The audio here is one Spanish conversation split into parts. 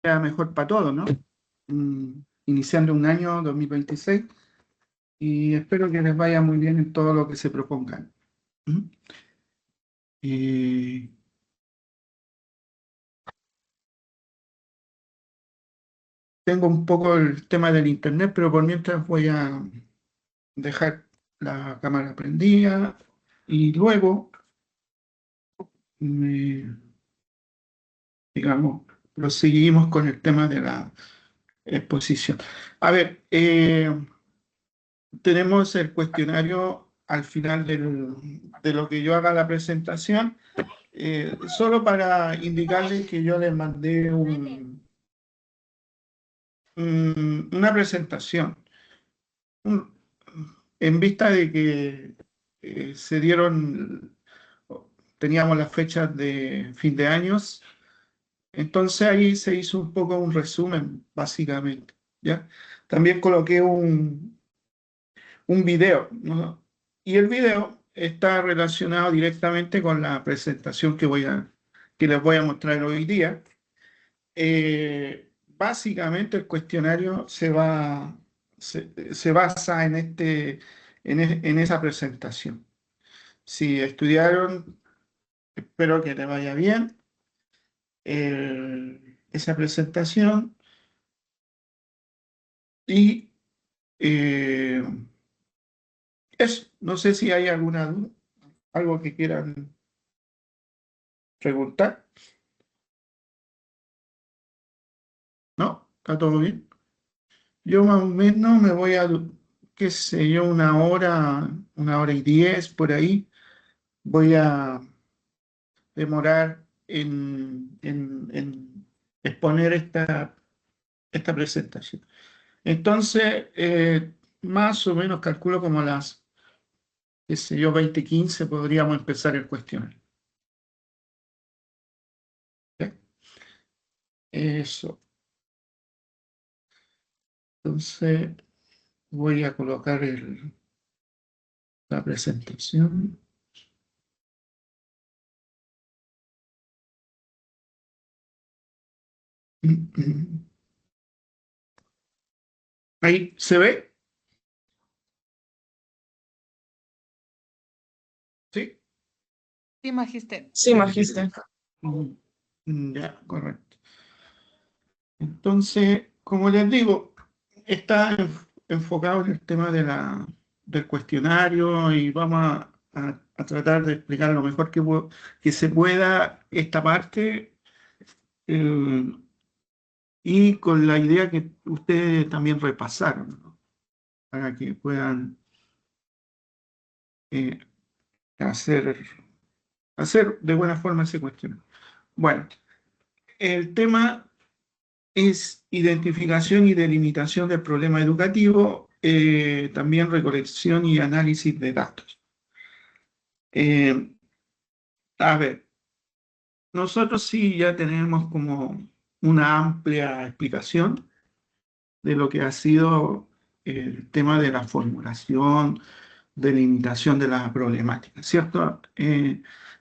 sea mejor para todos, ¿no? Iniciando un año 2026 y espero que les vaya muy bien en todo lo que se propongan. ¿Mm? Y tengo un poco el tema del internet, pero por mientras voy a dejar la cámara prendida y luego, digamos, proseguimos con el tema de la exposición. A ver, tenemos el cuestionario al final de lo que yo haga la presentación. Solo para indicarles que yo les mandé una presentación un- en vista de que se dieron, teníamos las fechas de fin de años, entonces ahí se hizo un poco un resumen, básicamente, ¿ya? También coloqué un video, ¿no? Y el video está relacionado directamente con la presentación que les voy a mostrar hoy día. Básicamente el cuestionario se basa en esa presentación. Si estudiaron, espero que les vaya bien esa presentación y eh, eso, no sé si hay alguna duda, algo que quieran preguntar, ¿no? ¿Está todo bien? Yo más o menos me voy qué sé yo, 1 hora y 10 por ahí. Voy a demorar en exponer esta presentación. Entonces, más o menos calculo como a las, qué sé yo, 20:15 podríamos empezar el cuestionario. ¿Ok? Eso. Entonces, voy a colocar la presentación. Ahí se ve, ¿sí? Sí, Magister. Sí, Magister. Ya, correcto. Entonces, como les digo, está enfocado en el tema del cuestionario y vamos a tratar de explicar lo mejor que se pueda esta parte eh, y con la idea que ustedes también repasaron, ¿no? Para que puedan eh, hacer, hacer de buena forma ese cuestionario. Bueno, el tema es identificación y delimitación del problema educativo, también recolección y análisis de datos. Eh, a ver, nosotros sí ya tenemos como una amplia explicación de lo que ha sido el tema de la formulación, delimitación de la problemática, ¿cierto?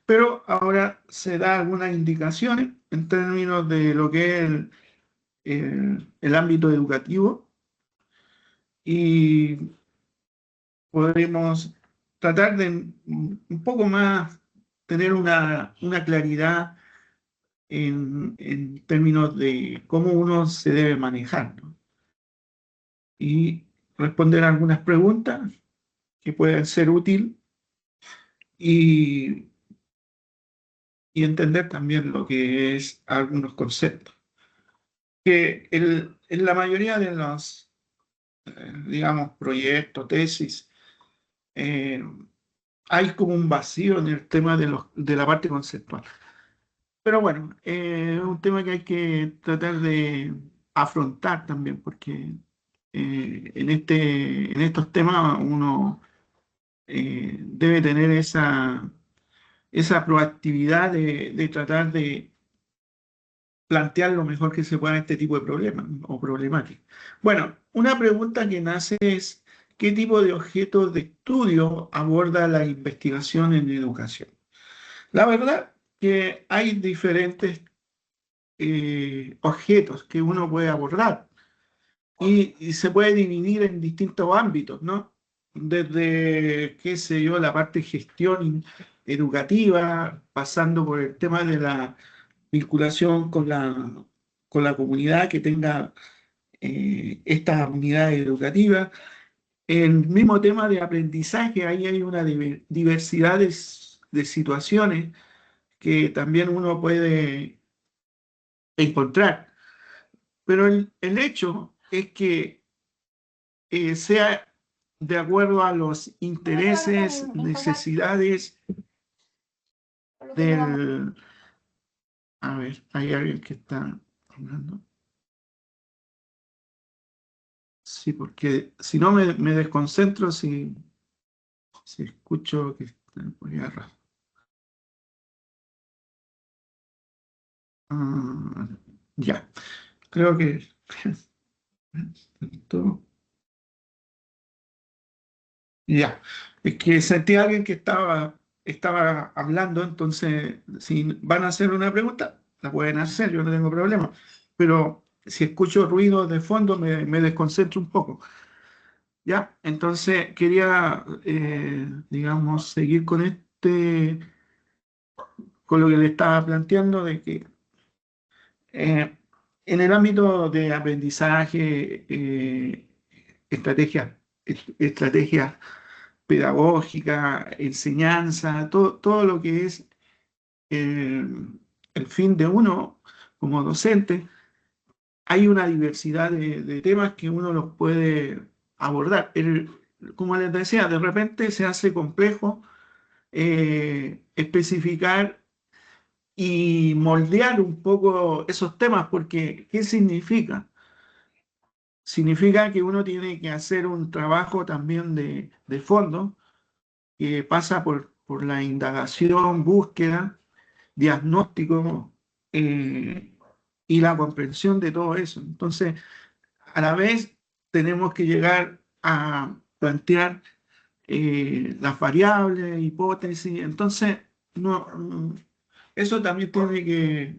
Pero ahora se da algunas indicaciones en términos de lo que es el ámbito educativo y podremos tratar de un poco más tener una claridad en términos de cómo uno se debe manejar, ¿no? Y responder algunas preguntas que pueden ser útiles y, y entender también lo que es algunos conceptos. Que en la mayoría de los, digamos, proyectos, tesis, eh, hay como un vacío en el tema de la parte conceptual. Pero bueno, es un tema que hay que tratar de afrontar también, porque en estos temas uno debe tener esa proactividad de tratar de plantear lo mejor que se pueda este tipo de problemas o problemáticas. Bueno, una pregunta que nace es, ¿qué tipo de objetos de estudio aborda la investigación en educación? La verdad que hay diferentes objetos que uno puede abordar y se puede dividir en distintos ámbitos, ¿no? Desde, qué sé yo, la parte de gestión educativa, pasando por el tema de la vinculación con la comunidad que tenga estas unidades educativas. El mismo tema de aprendizaje, ahí hay una diversidad de situaciones que también uno puede encontrar. Pero el hecho es que sea de acuerdo a los intereses, necesidades del... A ver, hay alguien que está hablando. Sí, porque si no me desconcentro si escucho que está por ahí atrás. Ah, ya, creo que esto- ya. Es que sentí a alguien que estaba hablando, entonces si van a hacer una pregunta, la pueden hacer, yo no tengo problema. Pero si escucho ruido de fondo, me desconcentro un poco. Ya, entonces quería, digamos, seguir con lo que le estaba planteando de que Eh, en el ámbito de aprendizaje, estrategias pedagógicas, enseñanza, todo lo que es el fin de uno como docente, hay una diversidad de temas que uno los puede abordar. Como les decía, de repente se hace complejo especificar y moldear un poco esos temas, porque ¿qué significa? Significa que uno tiene que hacer un trabajo también de fondo que pasa por la indagación, búsqueda, diagnóstico y la comprensión de todo eso. Entonces, a la vez tenemos que llegar a plantear las variables, hipótesis. Entonces, no, eso también tiene que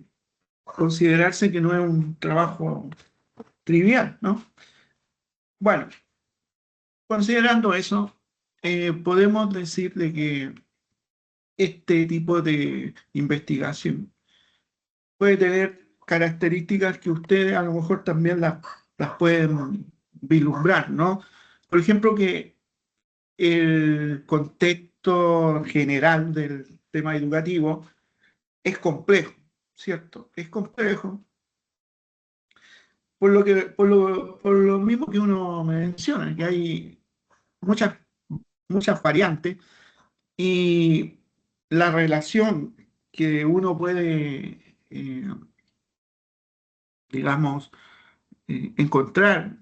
considerarse que no es un trabajo trivial, ¿no? Bueno, considerando eso, podemos decir de que este tipo de investigación puede tener características que ustedes a lo mejor también las pueden vislumbrar, ¿no? Por ejemplo, que el contexto general del tema educativo es complejo, ¿cierto? Es complejo por lo mismo que uno menciona, que hay muchas, muchas variantes y la relación que uno puede, digamos, encontrar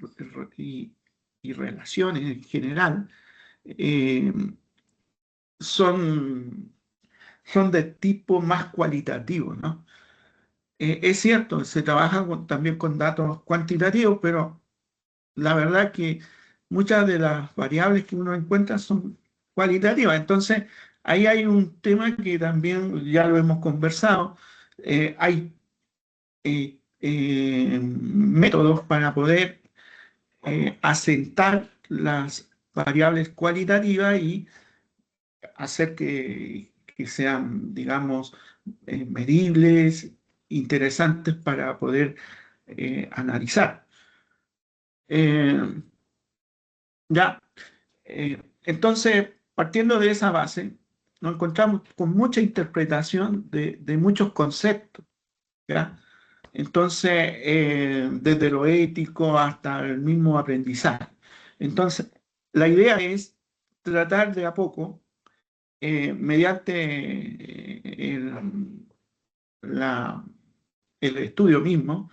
y, y relaciones en general eh, son, son de tipo más cualitativo, ¿no? Es cierto, se trabaja también con datos cuantitativos, pero la verdad que muchas de las variables que uno encuentra son cualitativas. Entonces, ahí hay un tema que también ya lo hemos conversado. Hay métodos para poder asentar las variables cualitativas y hacer que sean, digamos, medibles, interesantes para poder analizar. Eh, ya. Entonces, partiendo de esa base, nos encontramos con mucha interpretación de muchos conceptos, ¿ya? Entonces, desde lo ético hasta el mismo aprendizaje. Entonces, la idea es tratar de a poco, mediante la- el estudio mismo,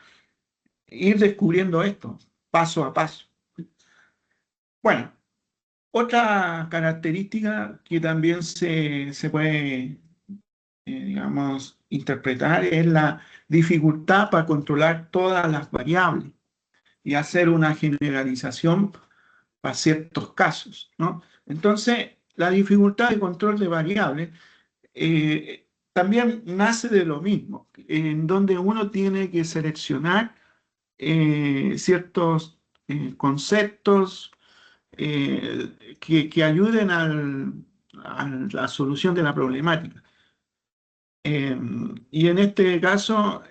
ir descubriendo esto paso a paso. Bueno, otra característica que también se puede, digamos, interpretar es la dificultad para controlar todas las variables y hacer una generalización para ciertos casos, ¿no? Entonces, la dificultad de control de variables también nace de lo mismo, en donde uno tiene que seleccionar ciertos conceptos que ayuden a la solución de la problemática. Y en este caso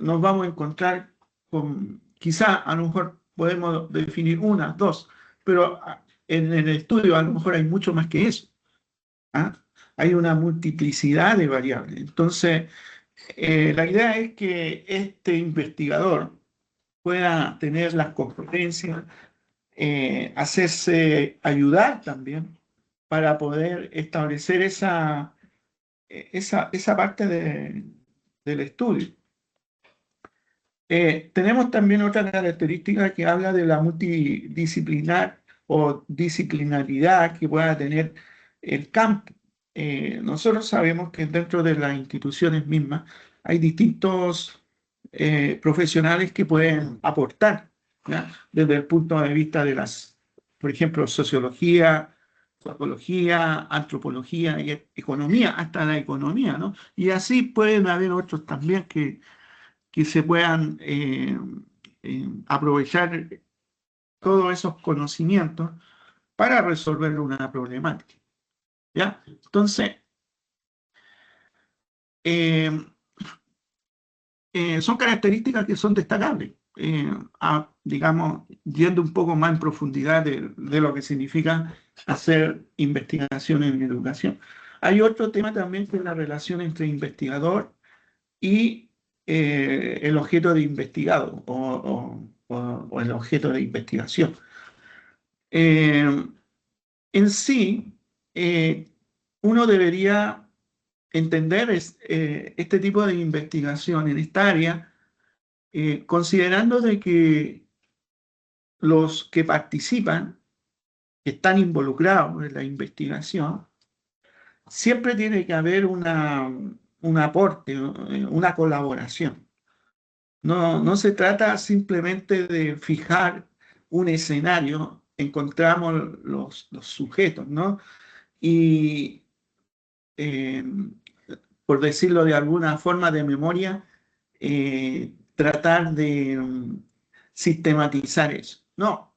nos vamos a encontrar con, quizá a lo mejor podemos definir una, dos, pero en el estudio a lo mejor hay mucho más que eso. ¿Ah? Hay una multiplicidad de variables. Entonces, la idea es que este investigador pueda tener las competencias, hacerse ayudar también para poder establecer esa parte del estudio. Tenemos también otra característica que habla de la multidisciplinar o disciplinaridad que pueda tener el campo. Nosotros sabemos que dentro de las instituciones mismas hay distintos profesionales que pueden aportar, ¿ya? Desde el punto de vista de las, por ejemplo, sociología, psicología, antropología y economía, hasta la economía, ¿no? Y así pueden haber otros también que se puedan aprovechar todos esos conocimientos para resolver una problemática. ¿Ya? Entonces, eh, son características que son destacables, digamos, yendo un poco más en profundidad de lo que significa hacer investigación en educación. Hay otro tema también que es la relación entre investigador y el objeto de investigado o el objeto de investigación. Eh, en sí, uno debería entender este tipo de investigación en esta área, considerando de que los que participan, que están involucrados en la investigación, siempre tiene que haber un aporte, una colaboración. No se trata simplemente de fijar un escenario, encontramos los sujetos, ¿no? Y, eh, por decirlo de alguna forma de memoria, tratar de sistematizar eso. No,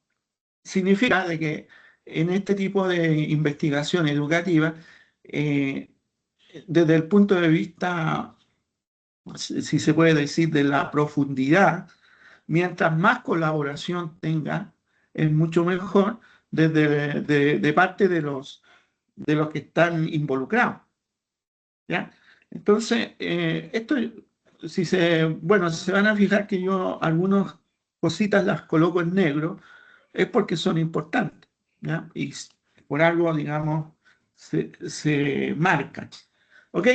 significa de que en este tipo de investigación educativa, eh, desde el punto de vista, si se puede decir, de la profundidad, mientras más colaboración tenga, es mucho mejor desde de parte de los que están involucrados. ¿Ya? Entonces, esto, bueno, se van a fijar que yo algunas cositas las coloco en negro, es porque son importantes, ¿ya? Y por algo, digamos, se marcan. ¿Ok?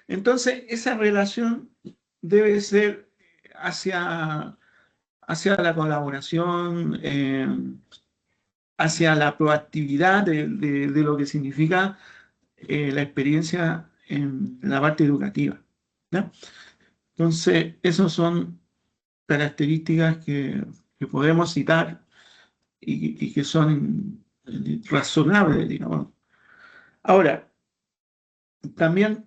Entonces, esa relación debe ser hacia, hacia la colaboración, hacia la proactividad de lo que significa la experiencia en la parte educativa, ¿ya? Entonces, esas son características que podemos citar y que son razonables, digamos. Ahora, también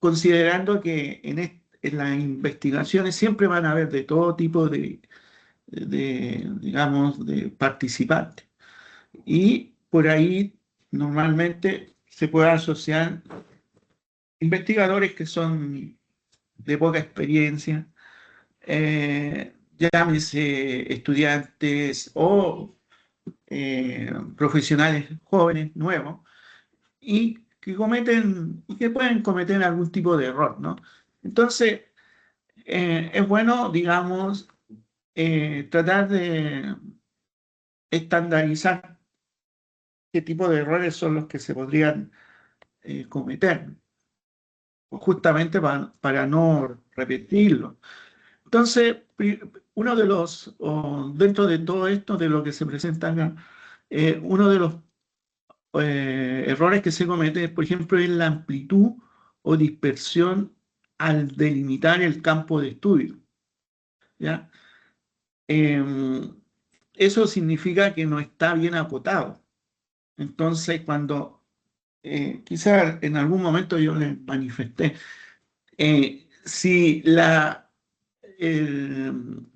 considerando que en las investigaciones siempre van a haber de todo tipo digamos, de participantes. Y por ahí normalmente se puede asociar investigadores que son de poca experiencia, llámese estudiantes o profesionales jóvenes, nuevos, y que pueden cometer algún tipo de error, ¿no? Entonces, es bueno, digamos, tratar de estandarizar qué tipo de errores son los que se podrían cometer, justamente para no repetirlo. Entonces, uno de los, dentro de todo esto, de lo que se presenta acá, uno de los errores que se comete, por ejemplo, es la amplitud o dispersión al delimitar el campo de estudio, ¿ya? Em, Eso significa que no está bien acotado. Entonces, cuando quizás en algún momento yo les manifesté, si la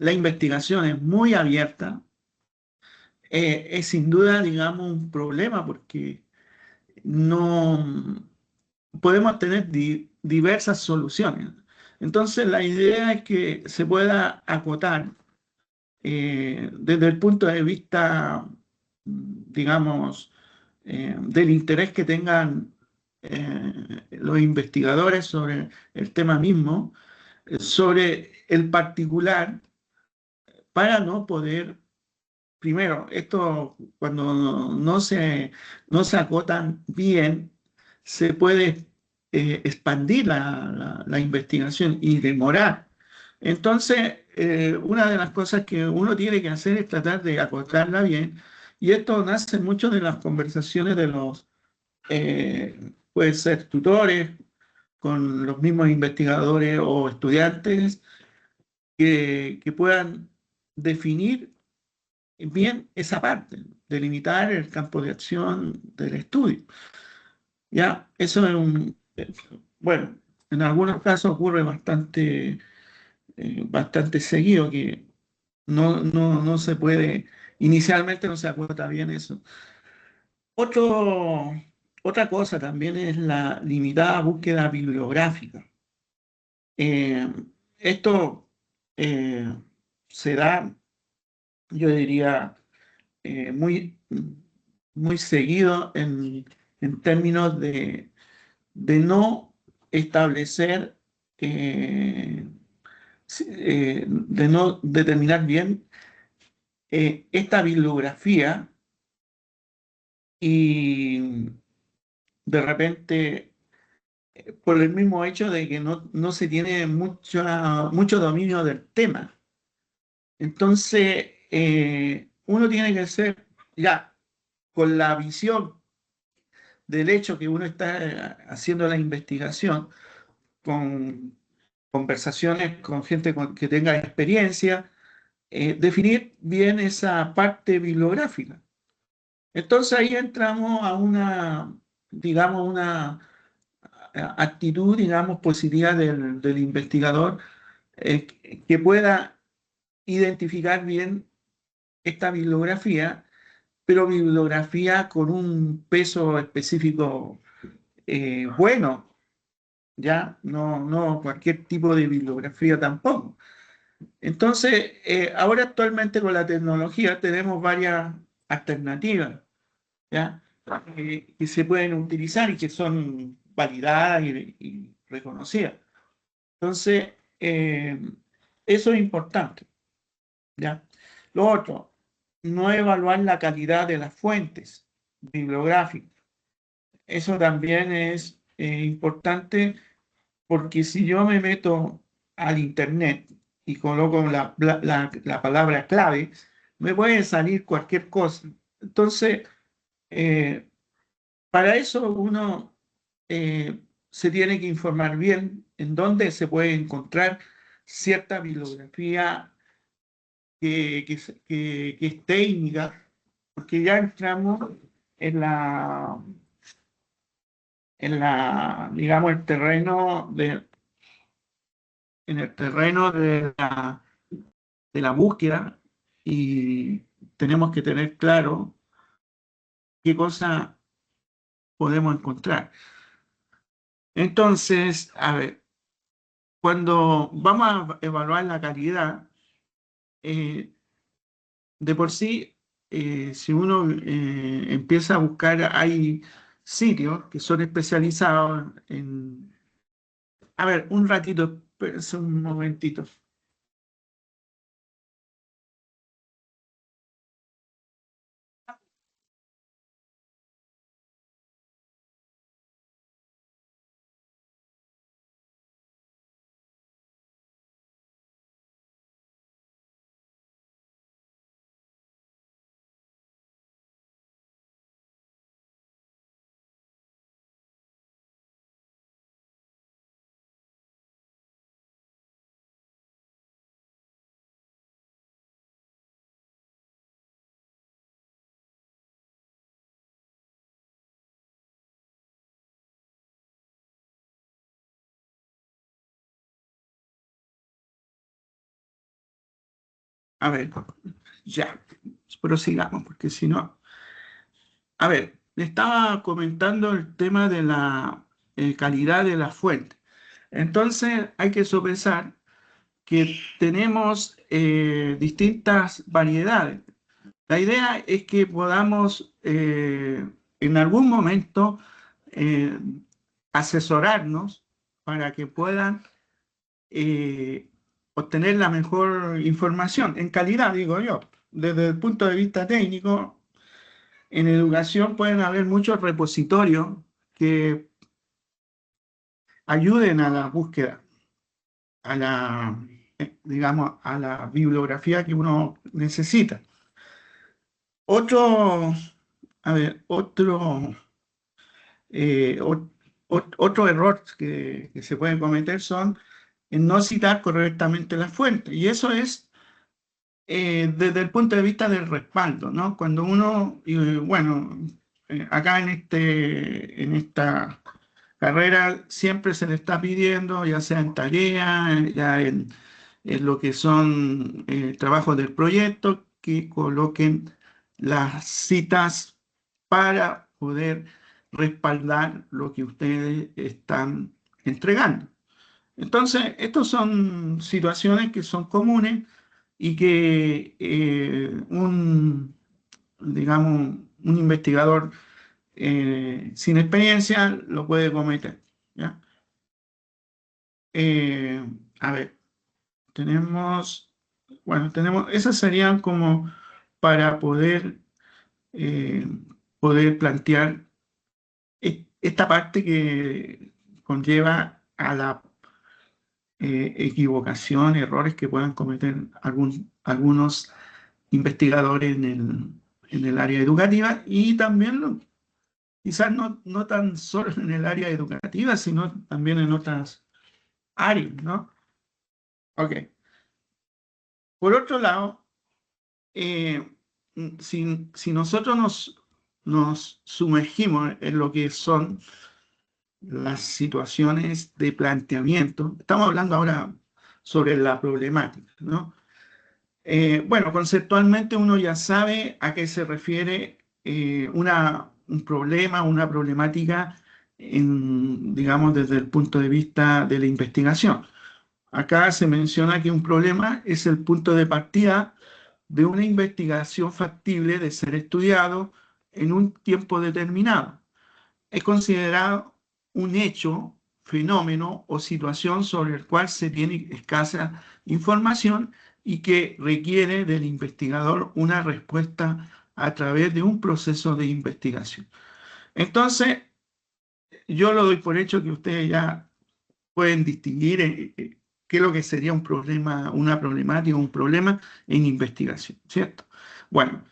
investigación es muy abierta, es sin duda, digamos, un problema porque no podemos tener diversas soluciones. Entonces, la idea es que se pueda acotar desde el punto de vista, digamos, del interés que tengan los investigadores sobre el tema mismo, sobre el particular, para no poder, primero, esto cuando no se acotan bien, se puede expandir la investigación y demorar. Entonces, una de las cosas que uno tiene que hacer es tratar de acotarla bien, y esto nace mucho de las conversaciones de los, puede ser tutores, con los mismos investigadores o estudiantes, que puedan definir bien esa parte, delimitar el campo de acción del estudio. Ya, eso es bueno, en algunos casos ocurre bastante seguido que no se puede, inicialmente no se acuerda bien eso. Otro, otra cosa también es la limitada búsqueda bibliográfica. Eh, esto eh, se da, yo diría, muy seguido en términos de no establecer, de no determinar bien esta bibliografía, y de repente, por el mismo hecho de que no se tiene mucho dominio del tema. Entonces, uno tiene que ser ya con la visión del hecho que uno está haciendo la investigación, con conversaciones con gente que tenga experiencia, definir bien esa parte bibliográfica. Entonces ahí entramos a digamos, una actitud, digamos, positiva del investigador, eh, que pueda identificar bien esta bibliografía, pero bibliografía con un peso específico bueno, ya, no cualquier tipo de bibliografía tampoco. Entonces, ahora actualmente con la tecnología tenemos varias alternativas, ¿ya? Que se pueden utilizar y que son validadas y reconocidas. Entonces, eso es importante, ¿ya? Lo otro, no evaluar la calidad de las fuentes bibliográficas. Eso también es importante, porque si yo me meto al internet y coloco la palabra clave, me puede salir cualquier cosa. Entonces, eh, para eso uno se tiene que informar bien en dónde se puede encontrar cierta bibliografía que es técnica, porque ya entramos en digamos, en el terreno de la búsqueda, y tenemos que tener claro qué cosa podemos encontrar. Entonces, a ver, cuando vamos a evaluar la calidad, eh, de por sí, si uno empieza a buscar, hay sitios que son especializados en... A ver, un ratito, espérense un momentito. a ver, ya, prosigamos, porque si no... A ver, le estaba comentando el tema de la calidad de la fuente. Entonces, hay que sopesar que tenemos distintas variedades. La idea es que podamos en algún momento eh, asesorarnos para que puedan eh, obtener la mejor información, en calidad, digo yo. Desde el punto de vista técnico, en educación pueden haber muchos repositorios que ayuden a la búsqueda, a la, digamos, a la bibliografía que uno necesita. Otro, a ver, otro error que se puede cometer son en no citar correctamente las fuentes. Y eso es desde el punto de vista del respaldo, ¿no? Cuando uno, bueno, acá en esta carrera siempre se le está pidiendo, ya sea en tarea, ya en lo que son trabajos del proyecto, que coloquen las citas para poder respaldar lo que ustedes están entregando. Entonces, estas son situaciones que son comunes y que digamos, un investigador sin experiencia lo puede cometer. ¿Ya? Eh, a ver, tenemos, bueno, esas serían como para eh, poder plantear esta parte que conlleva a la equivocación, errores que puedan cometer algunos investigadores en el área educativa y también quizás no tan solo en el área educativa, sino también en otras áreas, ¿no? Ok. Por otro lado, eh, si nosotros nos sumergimos en lo que son las situaciones de planteamiento, estamos hablando ahora sobre la problemática, ¿no? Bueno, conceptualmente uno ya sabe a qué se refiere un problema, una problemática, digamos, desde el punto de vista de la investigación. Acá se menciona que un problema es el punto de partida de una investigación factible de ser estudiado en un tiempo determinado. Es considerado un hecho, fenómeno o situación sobre el cual se tiene escasa información y que requiere del investigador una respuesta a través de un proceso de investigación. Entonces, yo lo doy por hecho que ustedes ya pueden distinguir qué es lo que sería un problema, una problemática, un problema en investigación, ¿cierto? Bueno,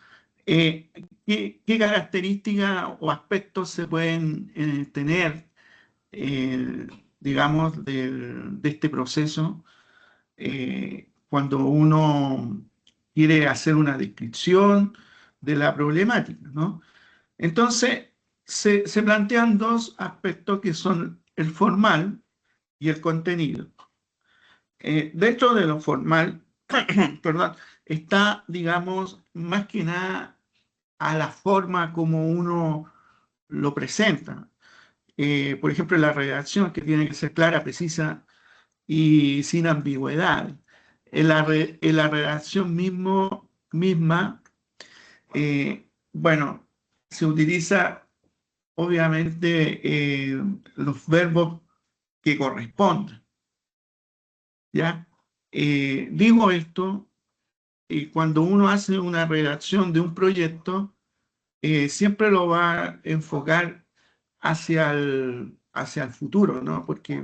eh, ¿qué características o aspectos se pueden tener, eh, digamos, de este proceso cuando uno quiere hacer una descripción de la problemática, ¿no? Entonces, se plantean dos aspectos que son el formal y el contenido. Dentro de lo formal, perdón, está, digamos, más que nada a la forma como uno lo presenta. Por ejemplo, la redacción que tiene que ser clara, precisa y sin ambigüedad. En la redacción misma, bueno, se utiliza obviamente los verbos que corresponden, ¿ya? Digo esto cuando uno hace una redacción de un proyecto, siempre lo va a enfocar hacia el futuro, ¿no? Porque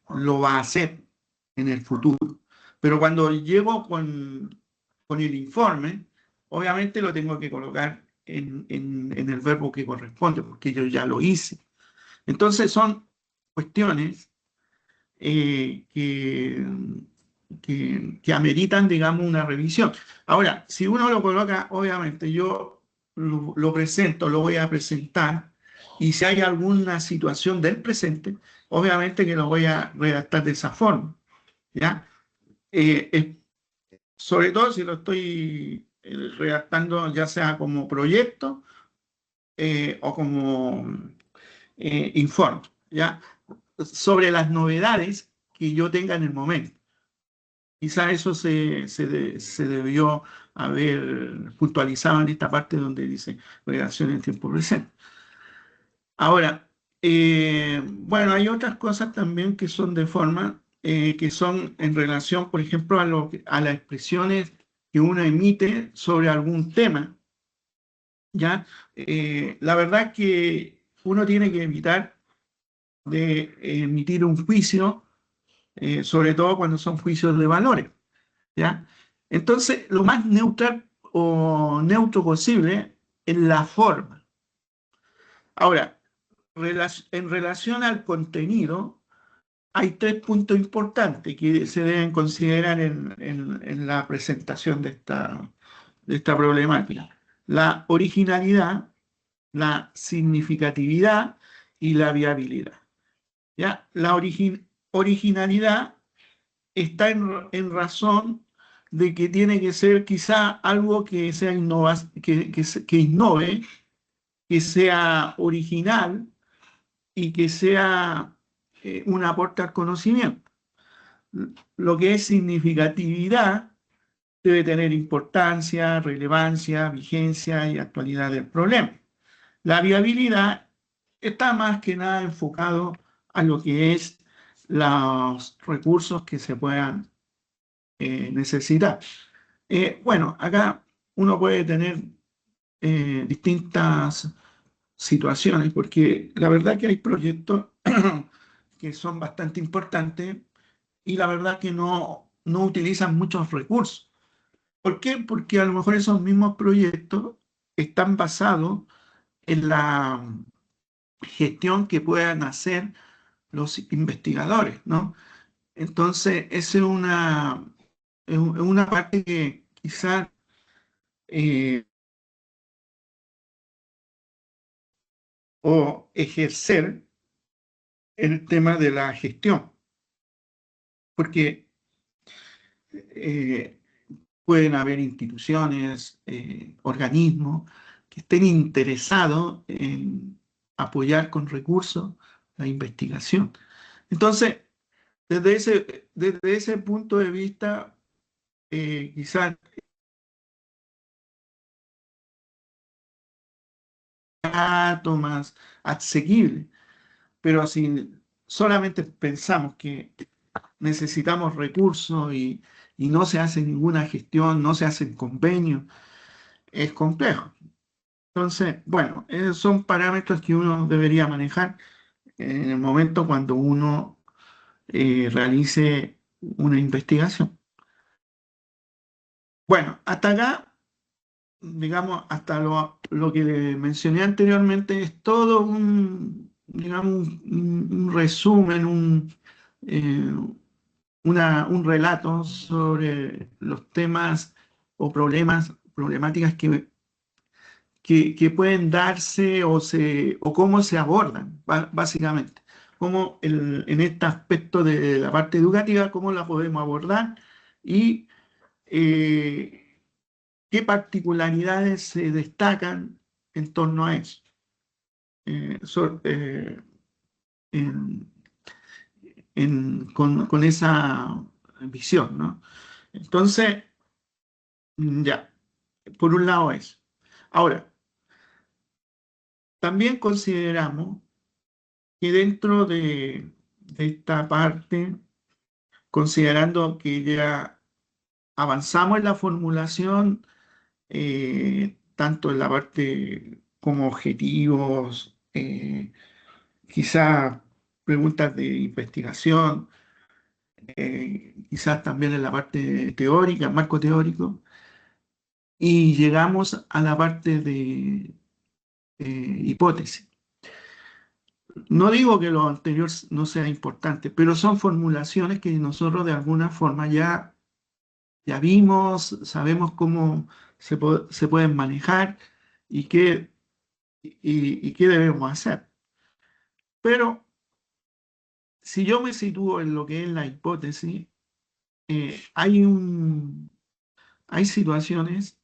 lo va a hacer en el futuro. Pero cuando llego con el informe, obviamente lo tengo que colocar en el verbo que corresponde, porque yo ya lo hice. Entonces son cuestiones que ameritan, digamos, una revisión. Ahora, si uno lo coloca, obviamente yo lo presento, lo voy a presentar, y si hay alguna situación del presente, obviamente que lo voy a redactar de esa forma, ¿ya? Es sobre todo si lo estoy redactando ya sea como proyecto o como informe, ¿ya? Sobre las novedades que yo tenga en el momento. Quizá eso se debió haber puntualizado en esta parte donde dice redacción en tiempo presente. Ahora, bueno, hay otras cosas también que son de forma, que son en relación, por ejemplo, a las expresiones que uno emite sobre algún tema, ¿ya? La verdad que uno tiene que evitar de emitir un juicio, sobre todo cuando son juicios de valores, ¿ya? Entonces, lo más neutral o neutro posible en la forma. Ahora, en relación al contenido, hay tres puntos importantes que se deben considerar en la presentación de esta problemática. La originalidad, la significatividad y la viabilidad. ¿Ya? La originalidad está en razón de que tiene que ser quizá algo que sea que innove, que sea original y que sea un aporte al conocimiento. Lo que es significatividad debe tener importancia, relevancia, vigencia y actualidad del problema. La viabilidad está más que nada enfocado a lo que es los recursos que se puedan necesitar. Bueno, acá uno puede tener distintas situaciones, porque la verdad que hay proyectos que son bastante importantes y la verdad que no utilizan muchos recursos. ¿Por qué? Porque a lo mejor esos mismos proyectos están basados en la gestión que puedan hacer los investigadores, ¿no? Entonces, esa es una parte que quizás o ejercer el tema de la gestión, porque eh, pueden haber instituciones, organismos que estén interesados en apoyar con recursos la investigación. Entonces, desde ese punto de vista, quizás más asequible, pero si solamente pensamos que necesitamos recursos y no se hace ninguna gestión, no se hacen convenios, es complejo. Entonces, bueno, esos son parámetros que uno debería manejar en el momento cuando uno realice una investigación. Bueno, hasta acá, digamos, hasta lo que le mencioné anteriormente es todo digamos, un resumen, eh, un relato sobre los temas o problemáticas que pueden darse o cómo se abordan, básicamente. Cómo en este aspecto de la parte educativa, cómo la podemos abordar y qué particularidades se destacan en torno a eso. So- eh, en- con esa visión, ¿no? Entonces, ya, por un lado eso. Ahora, también consideramos que dentro de esta parte, considerando que ya avanzamos en la formulación, tanto en la parte como objetivos, quizás preguntas de investigación, quizás también en la parte teórica, marco teórico, y llegamos a la parte de hipótesis. No digo que lo anterior no sea importante, pero son formulaciones que nosotros de alguna forma ya vimos, sabemos cómo se pueden manejar y y qué debemos hacer. Pero si yo me sitúo en lo que es la hipótesis, hay hay situaciones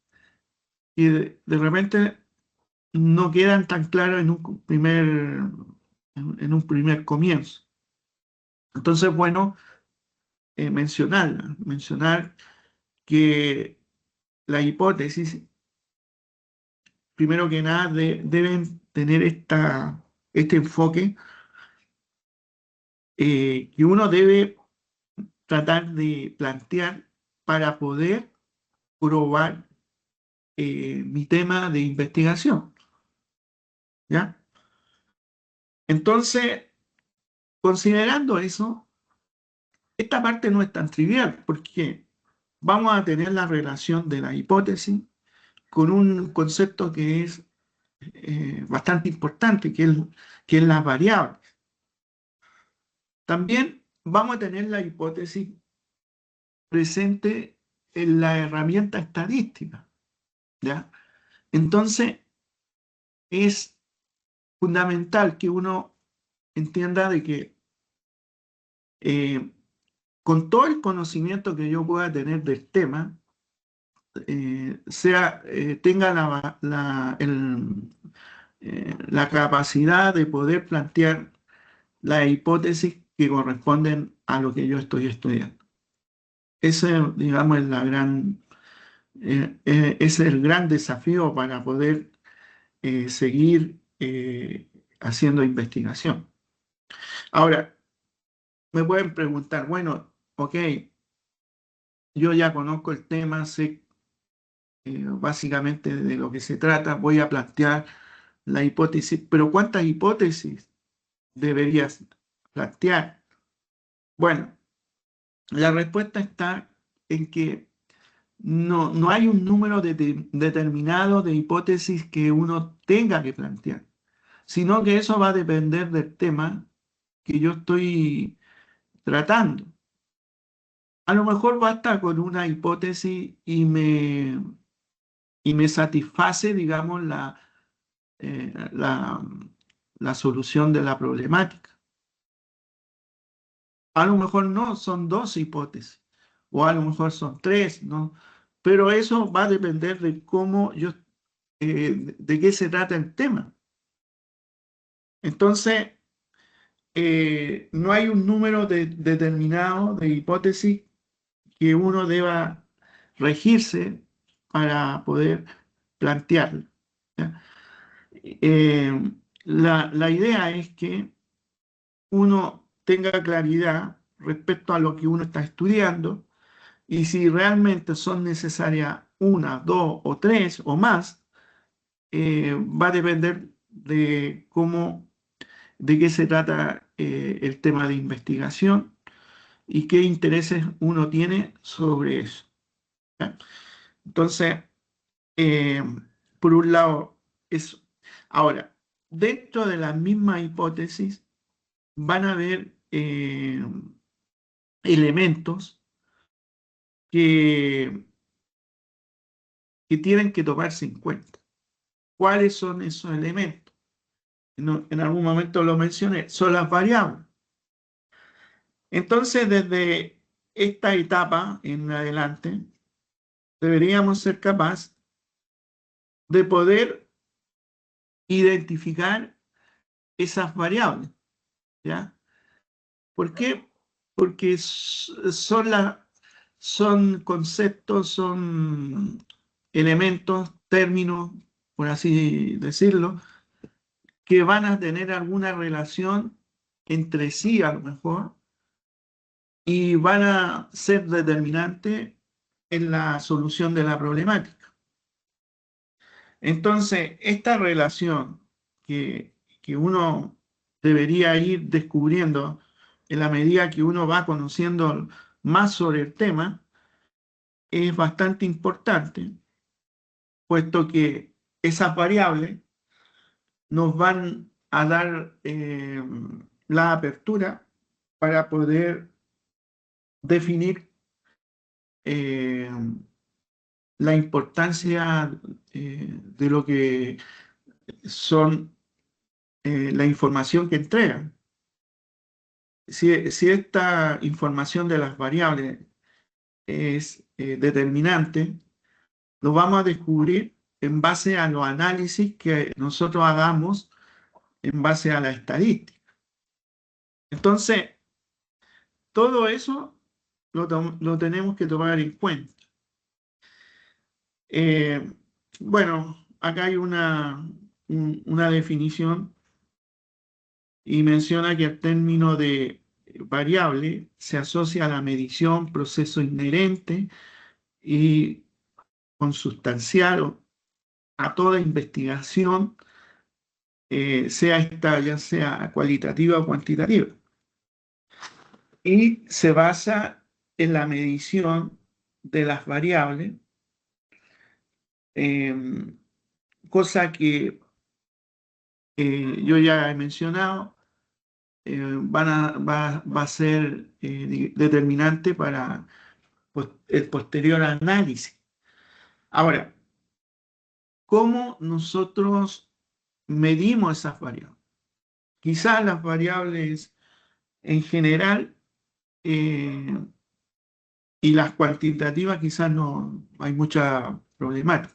que de repente no quedan tan claras en un primer comienzo. Entonces, bueno, mencionar que la hipótesis, primero que nada, deben tener este enfoque que uno debe tratar de plantear para poder probar mi tema de investigación, ¿ya? Entonces, considerando eso, esta parte no es tan trivial porque vamos a tener la relación de la hipótesis con un concepto que es bastante importante, que es las variables. También vamos a tener la hipótesis presente en la herramienta estadística, ¿ya? Entonces, es fundamental que uno entienda de que eh, con todo el conocimiento que yo pueda tener del tema, tenga la capacidad de poder plantear las hipótesis que corresponden a lo que yo estoy estudiando. Ese, digamos, es el gran desafío para poder seguir haciendo investigación. Ahora, me pueden preguntar, bueno, ok, yo ya conozco el tema, sé básicamente de lo que se trata, voy a plantear la hipótesis, pero ¿cuántas hipótesis deberías plantear? Bueno, la respuesta está en que no hay un número determinado de hipótesis que uno tenga que plantear, sino que eso va a depender del tema que yo estoy tratando. A lo mejor basta con una hipótesis y me satisface, digamos, eh, la, la solución de la problemática. A lo mejor no, son dos hipótesis, o a lo mejor son tres, ¿no? Pero eso va a depender de de qué se trata el tema. Entonces, no hay un número determinado de hipótesis que uno deba regirse para poder plantearlo, ¿ya? La idea es que uno tenga claridad respecto a lo que uno está estudiando y si realmente son necesarias una, dos o tres o más, va a depender de qué se trata el tema de investigación y qué intereses uno tiene sobre eso, ¿ya? Entonces, eh, por un lado, eso. Ahora, dentro de la misma hipótesis van a haber elementos que, que tienen que tomarse en cuenta. ¿Cuáles son esos elementos? En algún momento lo mencioné, son las variables. Entonces, desde esta etapa en adelante, deberíamos ser capaces de poder identificar esas variables, ¿ya? ¿Por qué? Porque son conceptos, son elementos, términos, por así decirlo, que van a tener alguna relación entre sí a lo mejor y van a ser determinantes en la solución de la problemática. Entonces, esta relación que uno debería ir descubriendo en la medida que uno va conociendo más sobre el tema, es bastante importante, puesto que esas variables nos van a dar la apertura para poder definir eh, la importancia de lo que son la información que entregan. Si esta información de las variables es determinante, lo vamos a descubrir en base a los análisis que nosotros hagamos en base a la estadística. Entonces, todo eso lo tenemos que tomar en cuenta. Bueno, acá hay una definición y menciona que el término de variable se asocia a la medición, proceso inherente y consustancial a toda investigación, sea esta ya sea cualitativa o cuantitativa. Y se basa en la medición de las variables, cosa que yo ya he mencionado, va a ser determinante para pues, el posterior análisis. Ahora, ¿cómo nosotros medimos esas variables? Quizás las variables en general y las cuantitativas quizás no hay mucha problemática.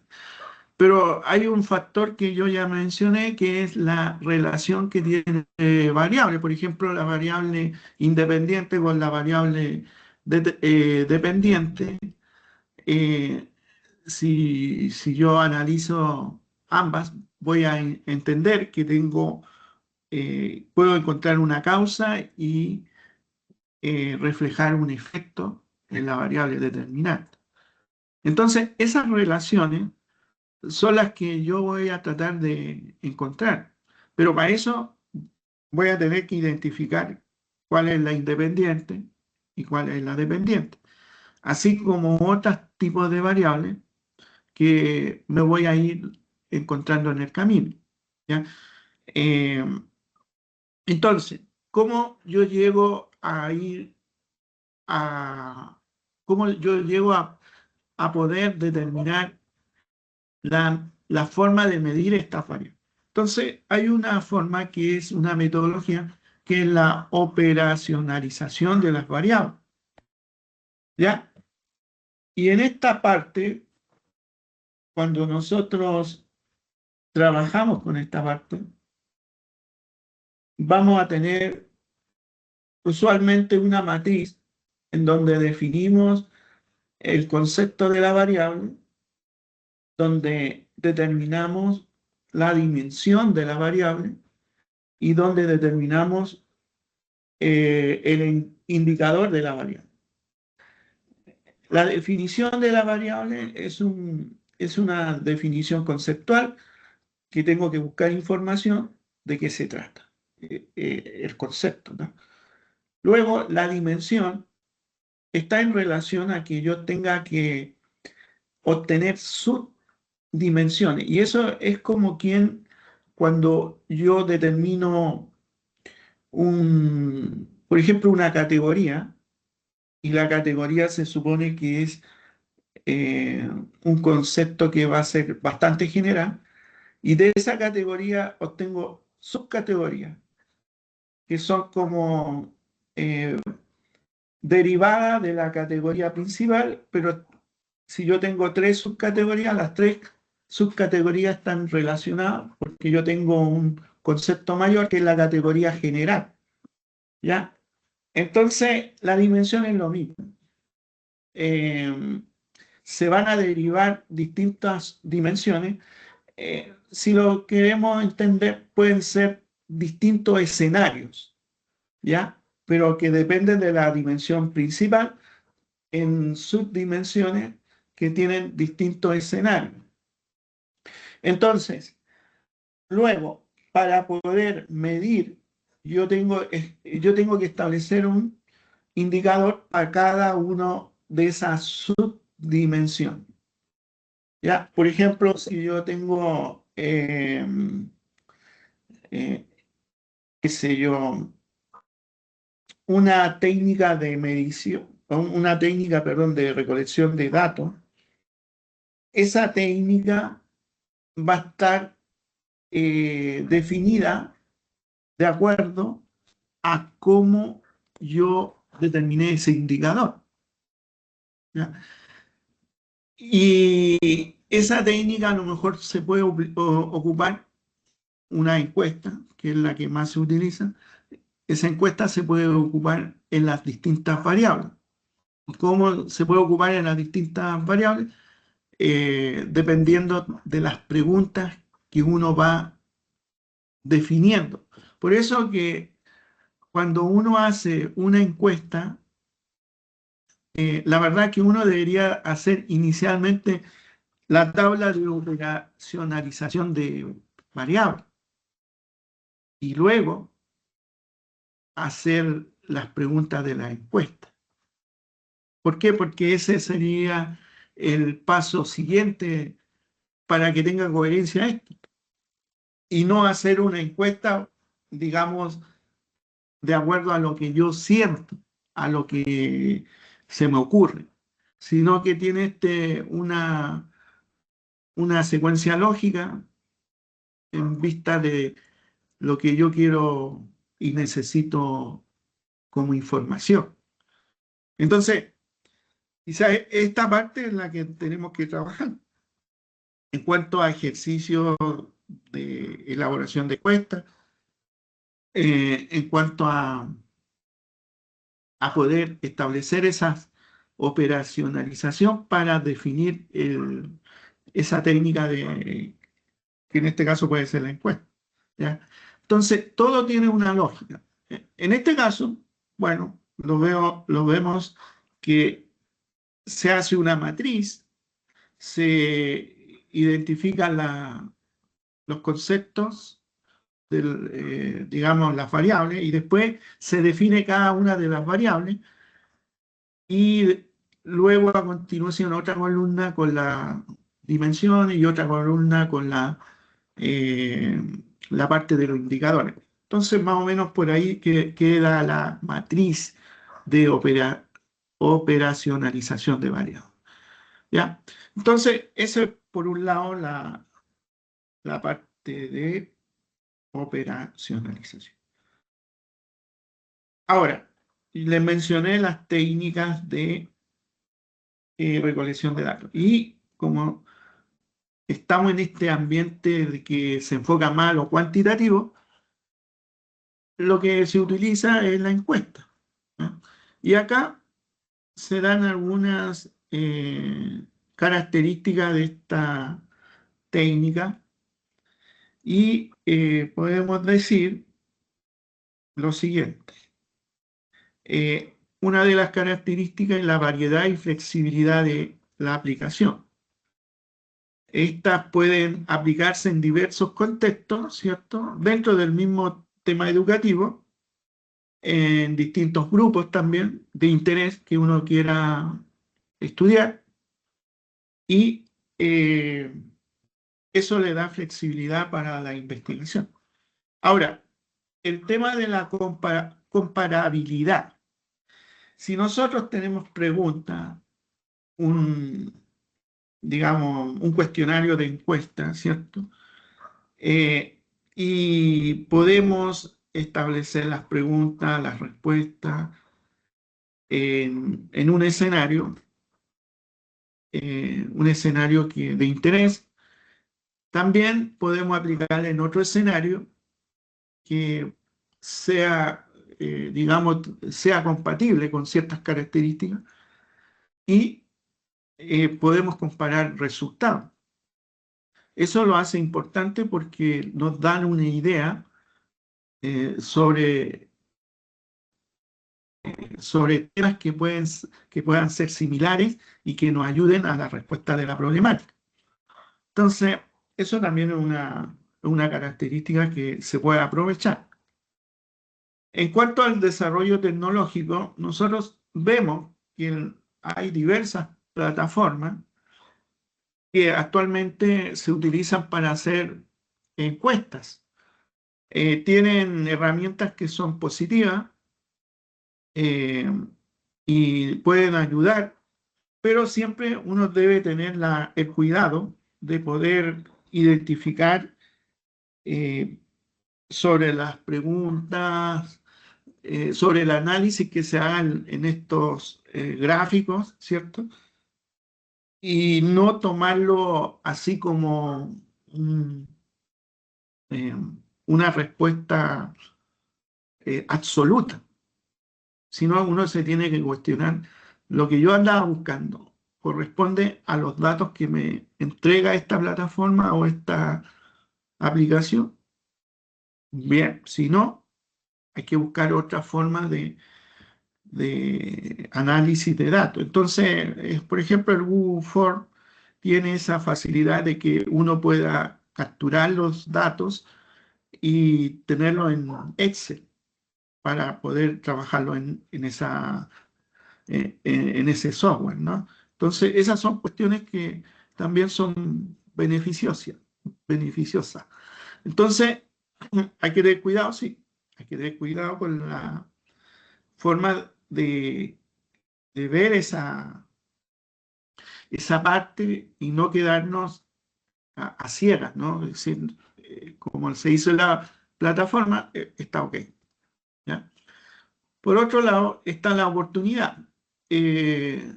Pero hay un factor que yo ya mencioné, que es la relación que tiene variable. Por ejemplo, la variable independiente con la variable dependiente. Eh, si yo analizo ambas, voy a entender que puedo encontrar una causa y reflejar un efecto en la variable determinante. Entonces, esas relaciones son las que yo voy a tratar de encontrar. Pero para eso voy a tener que identificar cuál es la independiente y cuál es la dependiente, así como otros tipos de variables que me voy a ir encontrando en el camino. ¿Ya? Eh, entonces, ¿cómo yo llego a ir cómo yo llego a poder determinar la forma de medir esta variable? Entonces, hay una forma que es una metodología que es la operacionalización de las variables. ¿Ya? Y en esta parte, cuando nosotros trabajamos con esta parte, vamos a tener usualmente una matriz en donde definimos el concepto de la variable, donde determinamos la dimensión de la variable y donde determinamos el indicador de la variable. La definición de la variable es una definición conceptual que tengo que buscar información de qué se trata, el concepto, ¿no? Luego, la dimensión está en relación a que yo tenga que obtener subdimensiones. Y eso es como cuando yo determino por ejemplo, una categoría, y la categoría se supone que es un concepto que va a ser bastante general, y de esa categoría obtengo subcategorías, que son como derivadas de la categoría principal, pero si yo tengo tres subcategorías, las tres subcategorías están relacionadas porque yo tengo un concepto mayor que es la categoría general, ¿ya? Entonces, la dimensión es lo mismo. Se van a derivar distintas dimensiones. Si lo queremos entender, pueden ser distintos escenarios, ¿ya? Pero que dependen de la dimensión principal en subdimensiones que tienen distintos escenarios. Entonces, luego, para poder medir, yo tengo que establecer un indicador para cada uno de esas subdimensiones. ¿Ya? Por ejemplo, si yo tengo, eh, qué sé yo, una técnica de medición, una técnica, perdón, de recolección de datos, esa técnica va a estar definida de acuerdo a cómo yo determiné ese indicador. ¿Ya? Y esa técnica a lo mejor se puede ocupar una encuesta, que es la que más se utiliza. Esa encuesta se puede ocupar en las distintas variables. ¿Cómo se puede ocupar en las distintas variables? Dependiendo de las preguntas que uno va definiendo. Por eso que cuando uno hace una encuesta, la verdad que uno debería hacer inicialmente la tabla de operacionalización de variables y luego hacer las preguntas de la encuesta. ¿Por qué? Porque ese sería el paso siguiente para que tenga coherencia esto. Y no hacer una encuesta, digamos, de acuerdo a lo que yo siento, a lo que se me ocurre, sino que tiene una secuencia lógica en vista de lo que yo quiero y necesito como información. Entonces, quizás esta parte es la que tenemos que trabajar. En cuanto a ejercicios de elaboración de encuestas, en cuanto a poder establecer esa operacionalización para definir esa técnica que en este caso puede ser la encuesta. ¿Ya? Entonces, todo tiene una lógica. En este caso, bueno, lo vemos que se hace una matriz, se identifican los conceptos, digamos, las variables, y después se define cada una de las variables, y luego a continuación otra columna con las dimensiones y otra columna con eh, la parte de los indicadores. Entonces, más o menos por ahí queda la matriz de operacionalización de variables. ¿Ya? Entonces, eso es por un lado la parte de operacionalización. Ahora, les mencioné las técnicas de recolección de datos. Y como estamos en este ambiente de que se enfoca más a lo cuantitativo, lo que se utiliza es la encuesta, ¿no? Y acá se dan algunas características de esta técnica y podemos decir lo siguiente. Una de las características es la variedad y flexibilidad de la aplicación. Estas pueden aplicarse en diversos contextos, ¿cierto? Dentro del mismo tema educativo, en distintos grupos también de interés que uno quiera estudiar, y eh, eso le da flexibilidad para la investigación. Ahora, el tema de la comparabilidad. Si nosotros tenemos preguntas, digamos, un cuestionario de encuesta, ¿cierto? Y podemos establecer las preguntas, las respuestas en un escenario de interés. También podemos aplicar en otro escenario que sea, digamos, sea compatible con ciertas características, y podemos comparar resultados. Eso lo hace importante porque nos dan una idea sobre temas que puedan ser similares y que nos ayuden a la respuesta de la problemática. Entonces, eso también es una característica que se puede aprovechar. En cuanto al desarrollo tecnológico, nosotros vemos que hay diversas plataformas que actualmente se utilizan para hacer encuestas. Tienen herramientas que son positivas eh, y pueden ayudar, pero siempre uno debe tener el cuidado de poder identificar eh, sobre las preguntas, sobre el análisis que se haga en estos gráficos, ¿cierto? y no tomarlo así como un, eh, una respuesta absoluta, sino uno se tiene que cuestionar lo que yo andaba buscando. ¿Corresponde a los datos que me entrega esta plataforma o esta aplicación? Bien, si no, hay que buscar otras formas de análisis de datos. Entonces, por ejemplo, el Google Form tiene esa facilidad de que uno pueda capturar los datos y tenerlos en Excel para poder trabajarlo en ese software, ¿no? Entonces, esas son cuestiones que también son beneficiosas. Entonces, hay que tener cuidado, sí, hay que tener cuidado con la forma de ver esa parte y no quedarnos a ciegas, ¿no? Es decir, como se hizo en la plataforma, está ok, ¿ya? Por otro lado, está la oportunidad. Eh,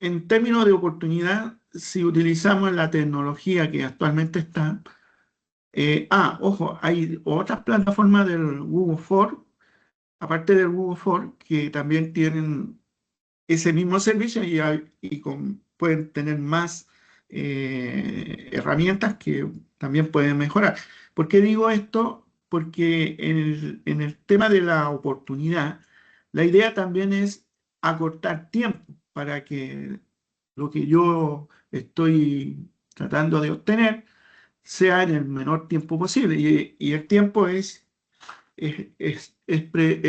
en términos de oportunidad, si utilizamos la tecnología que actualmente está, ojo, hay otras plataformas del Google Form, aparte del Google Form, que también tienen ese mismo servicio pueden tener más herramientas que también pueden mejorar. ¿Por qué digo esto? Porque en el tema de la oportunidad, la idea también es acortar tiempo para que lo que yo estoy tratando de obtener sea en el menor tiempo posible. Y el tiempo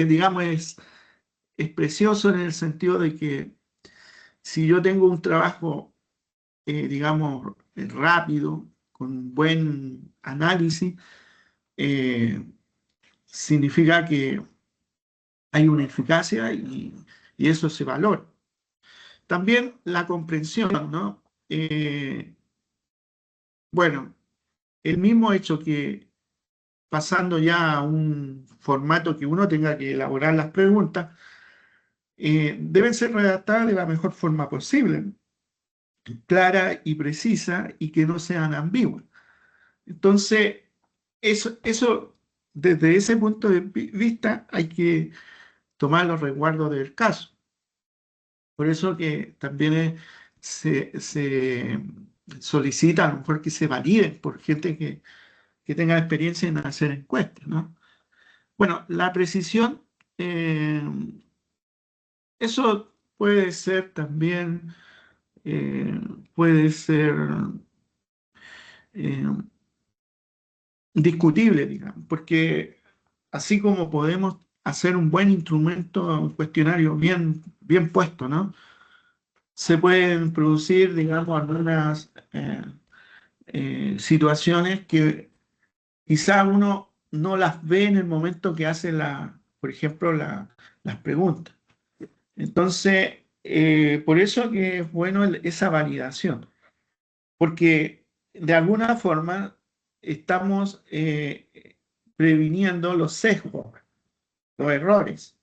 digamos, es precioso en el sentido de que si yo tengo un trabajo, digamos, rápido, con buen análisis, eh, significa que hay una eficacia y eso se valora. También la comprensión, ¿no? Bueno, el mismo hecho que pasando ya a un formato que uno tenga que elaborar las preguntas, deben ser redactadas de la mejor forma posible, clara y precisa y que no sean ambiguas. Entonces, eso desde ese punto de vista hay que tomar los resguardos del caso. Por eso que también se solicita a lo mejor que se validen por gente que tenga experiencia en hacer encuestas, ¿no? Bueno, la precisión, eh, eso puede ser también, eh, puede ser eh, discutible, digamos, porque así como podemos hacer un buen instrumento, un cuestionario bien puesto, ¿no? Se pueden producir, digamos, algunas situaciones que quizá uno no las ve en el momento que hace por ejemplo, las preguntas. Entonces, por eso que es bueno esa validación, porque de alguna forma estamos previniendo los sesgos, los errores.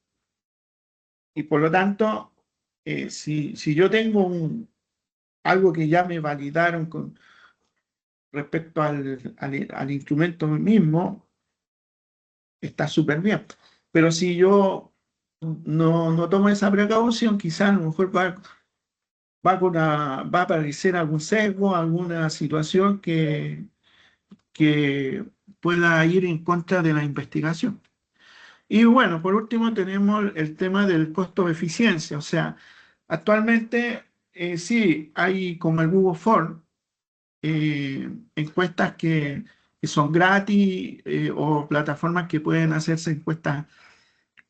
Y por lo tanto, si yo tengo algo que ya me validaron con respecto al instrumento mismo, está súper bien. Pero si yo no tomo esa precaución, quizás a lo mejor va a aparecer algún sesgo, alguna situación que pueda ir en contra de la investigación. Y bueno, por último tenemos el tema del costo de eficiencia. O sea, actualmente sí, hay como el Google Form, encuestas que son gratis o plataformas que pueden hacerse encuestas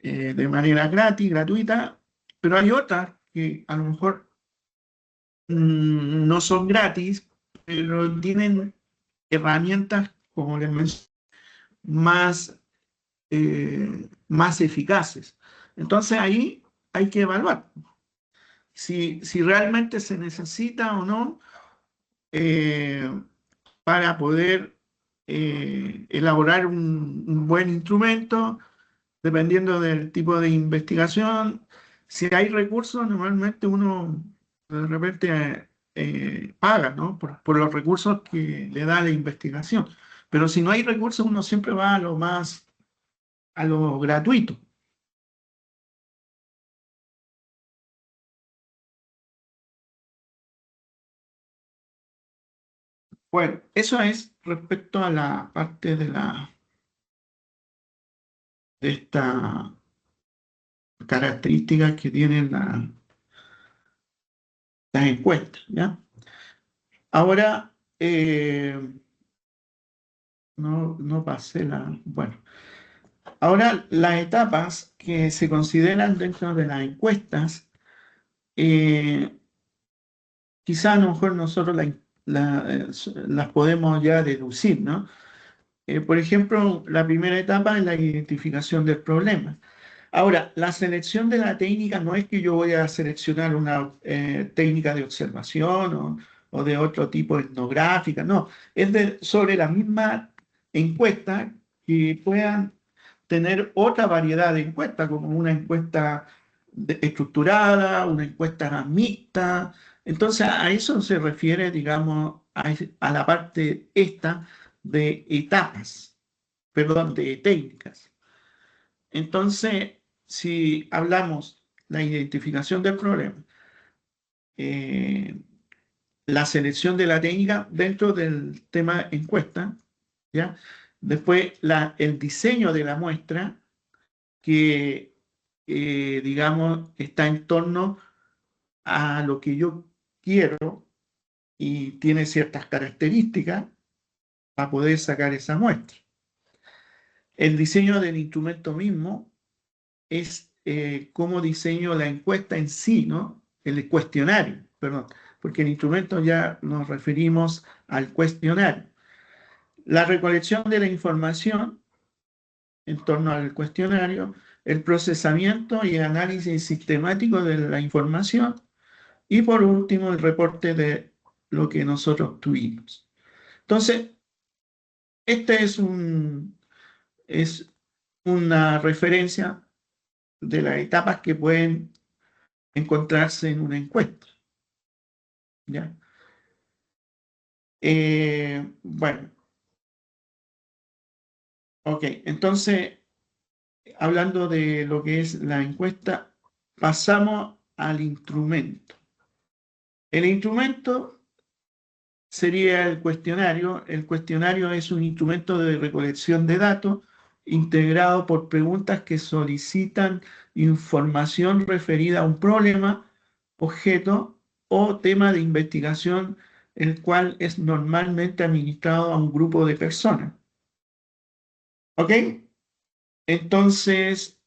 de manera gratis, gratuita, pero hay otras que a lo mejor no son gratis, pero tienen herramientas, como les mencioné, más eficaces. Entonces ahí hay que evaluar si realmente se necesita o no eh, para poder elaborar un buen instrumento, dependiendo del tipo de investigación. Si hay recursos, normalmente uno de repente paga, ¿no? Por los recursos que le da la investigación. Pero si no hay recursos, uno siempre va a lo más, a lo gratuito. Bueno, eso es respecto a la parte de esta característica que tienen las encuestas, ¿ya? Ahora, no pasé bueno, ahora las etapas que se consideran dentro de las encuestas, eh, quizá a lo mejor nosotros las podemos ya deducir, ¿no? Por ejemplo, la primera etapa es la identificación del problema. Ahora, la selección de la técnica no es que yo voy a seleccionar una técnica de observación o de otro tipo etnográfica, no, es sobre la misma encuesta que puedan tener otra variedad de encuestas, como una encuesta estructurada, una encuesta mixta. Entonces, a eso se refiere, digamos, a la parte esta de etapas, perdón, de técnicas. Entonces, si hablamos la identificación del problema, eh, la selección de la técnica dentro del tema encuesta, ¿ya? Después, el diseño de la muestra, que, digamos, está en torno a lo que yo quiero y tiene ciertas características para poder sacar esa muestra. El diseño del instrumento mismo es cómo diseño la encuesta en sí, ¿no? El cuestionario, perdón, porque el instrumento ya nos referimos al cuestionario. La recolección de la información en torno al cuestionario, el procesamiento y análisis sistemático de la información y por último el reporte de lo que nosotros tuvimos. Entonces, este es una referencia de las etapas que pueden encontrarse en una encuesta. ¿Ya? Bueno, ok, entonces, hablando de lo que es la encuesta, pasamos al instrumento. El instrumento sería el cuestionario. El cuestionario es un instrumento de recolección de datos integrado por preguntas que solicitan información referida a un problema, objeto o tema de investigación, el cual es normalmente administrado a un grupo de personas. ¿Ok? Entonces,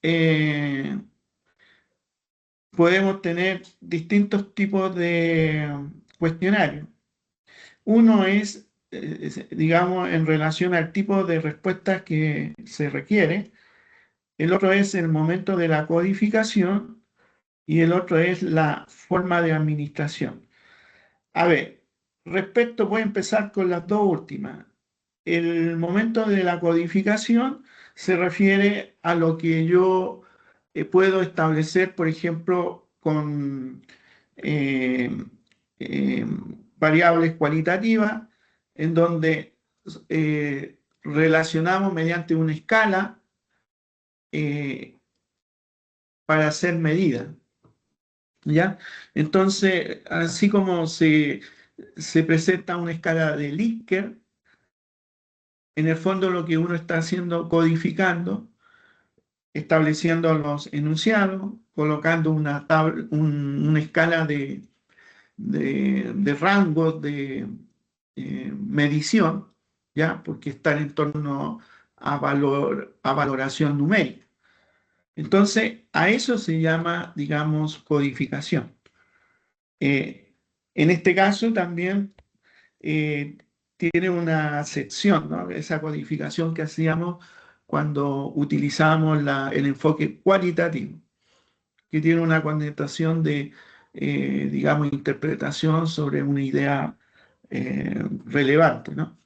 podemos tener distintos tipos de cuestionarios. Uno digamos, en relación al tipo de respuestas que se requiere. El otro es el momento de la codificación y el otro es la forma de administración. A ver, voy a empezar con las dos últimas. El momento de la codificación se refiere a lo que yo puedo establecer, por ejemplo, con eh, eh, variables cualitativas, en donde relacionamos mediante una escala eh, para hacer medidas. ¿Ya? Entonces, así como se presenta una escala de Likert, en el fondo lo que uno está haciendo, codificando, estableciendo los enunciados, colocando una escala de rangos de medición, ¿ya? Porque están en torno a valoración numérica. Entonces, a eso se llama, digamos, codificación. Eh, en este caso también tiene una sección, ¿no? Esa codificación que hacíamos cuando utilizábamos el enfoque cualitativo, que tiene una connotación de, digamos, interpretación sobre una idea relevante, ¿no?